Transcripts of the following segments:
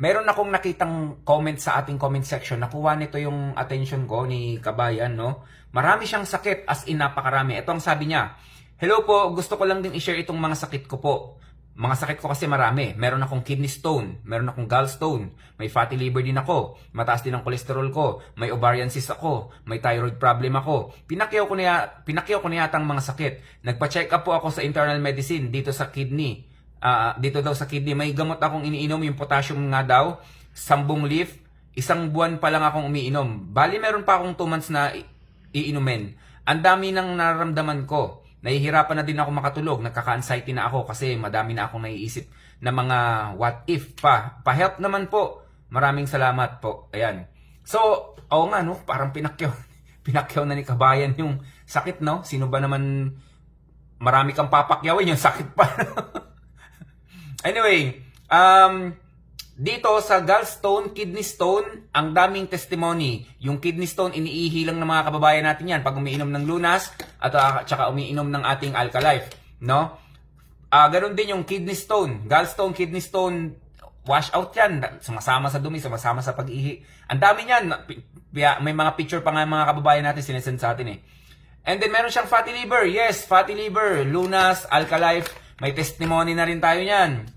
Meron akong nakitang comment sa ating comment section. Nakuha nito yung attention ko ni Kabayan, no? Marami siyang sakit, as in napakarami. Ito ang sabi niya. Hello po, gusto ko lang din i-share itong mga sakit ko po. Mga sakit ko kasi marami. Meron akong kidney stone, meron akong gallstone, may fatty liver din ako, mataas din ang kolesterol ko, may ovarian cyst ako, may thyroid problem ako. Pinakyaw ko na yata ang mga sakit. Nagpa-check up po ako sa internal medicine dito sa kidney. Dito daw sa kidney, may gamot akong iniinom, yung potassium nga daw, 10 leaf, 1 buwan pa lang akong umiinom. Bali meron pa akong 2 months na iinumin. Ang dami nang nararamdaman ko. Nahihirapan na din ako makatulog, nagkaka-anxiety na ako kasi madami na akong naiisip na mga what if pa. Pa-help naman po. Maraming salamat po. Ayan. So, oo nga no, parang pinakyaw na ni Kabayan yung sakit, no? Sino ba naman marami kang papakyawin yung sakit pa? Anyway, dito sa gallstone, kidney stone, ang daming testimony. Yung kidney stone, iniihi lang ng mga kababayan natin yan pag umiinom ng Lunas at tsaka umiinom ng ating Alkalife, no? Ganun din yung kidney stone, gallstone, kidney stone, wash out yan. Sumasama sa dumi, sumasama sa pag-ihi. Ang dami niyan. May mga picture pa nga mga kababayan natin sinesend sa atin eh. And then meron siyang fatty liver. Yes, fatty liver, Lunas, Alkalife. May testimony na rin tayo niyan.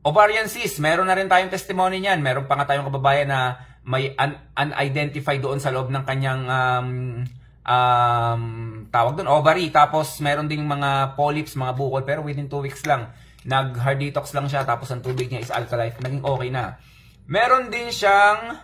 Ovarian cyst, meron na rin tayong testimony niyan. Meron pa nga tayong kababayan na may unidentified doon sa loob ng kanyang tawag doon, ovary. Tapos meron ding mga polyps, mga bukol, pero within 2 weeks lang. Nag-hard detox lang siya, tapos ang tubig niya is Alkalife. Naging okay na. Meron din siyang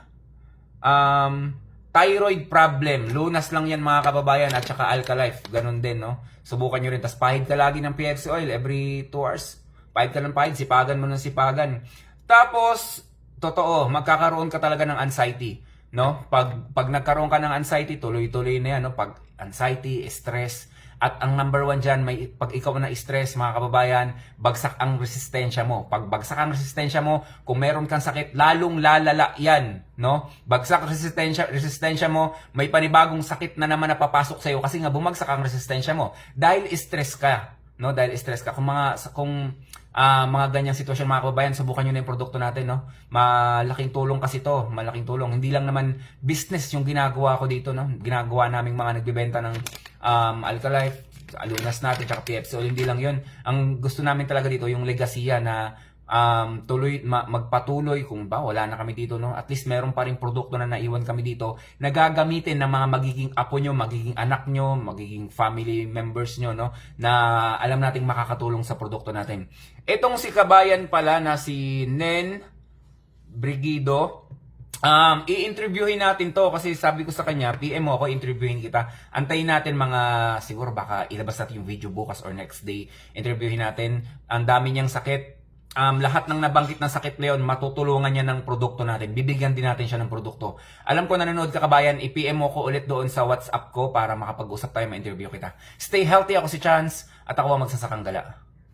thyroid problem. Lunas lang yan mga kababayan at saka Alkalife. Ganun din, no? Subukan nyo rin. Tapos pahid ka lagi ng PFC oil every 2 hours. Pahid ka ng pahid. Sipagan mo ng sipagan. Tapos, totoo, magkakaroon ka talaga ng anxiety. No? Pag nagkaroon ka ng anxiety, tuloy-tuloy na yan. No? Pag anxiety, stress. At ang number 1 dyan, pag ikaw na stress, mga kababayan, bagsak ang resistensya mo. Pag bagsak ang resistensya mo, kung meron kang sakit, lalong lalala yan. No? Bagsak resistensya mo, may panibagong sakit na naman napapasok sa'yo kasi nga bumagsak ang resistensya mo. Dahil stress ka. No? Dahil stress ka. Kung mga ganyang sitwasyon mga kababayan, subukan nyo na yung produkto natin. No? Malaking tulong kasi to. Malaking tulong. Hindi lang naman business yung ginagawa ko dito. No? Ginagawa naming mga nagbibenta ng Alkalife, Lunas natin, tsaka PFC oil. Hindi lang yun. Ang gusto namin talaga dito, yung legasiya na magpatuloy kung ba wala na kami dito, no? At least meron pa rin produkto na naiwan kami dito na gagamitin ng mga magiging apo nyo, magiging anak nyo, magiging family members nyo, no? Na alam nating makakatulong sa produkto natin. Itong si Kabayan pala na si Nen Brigido, i-interviewin natin to kasi sabi ko sa kanya, PM mo ako, interviewin kita. Antayin natin siguro baka ilabas natin yung video bukas or next day. Interviewin natin. Ang dami niyang sakit. Lahat ng nabanggit ng sakit na yun, matutulungan niya ng produkto natin. Bibigyan din natin siya ng produkto. Alam ko nanonood ka kabayan, i-PM mo ko ulit doon sa WhatsApp ko para makapag-usap tayo, ma-interview kita. Stay healthy, ako si Chance at ako ang magsasakang gala.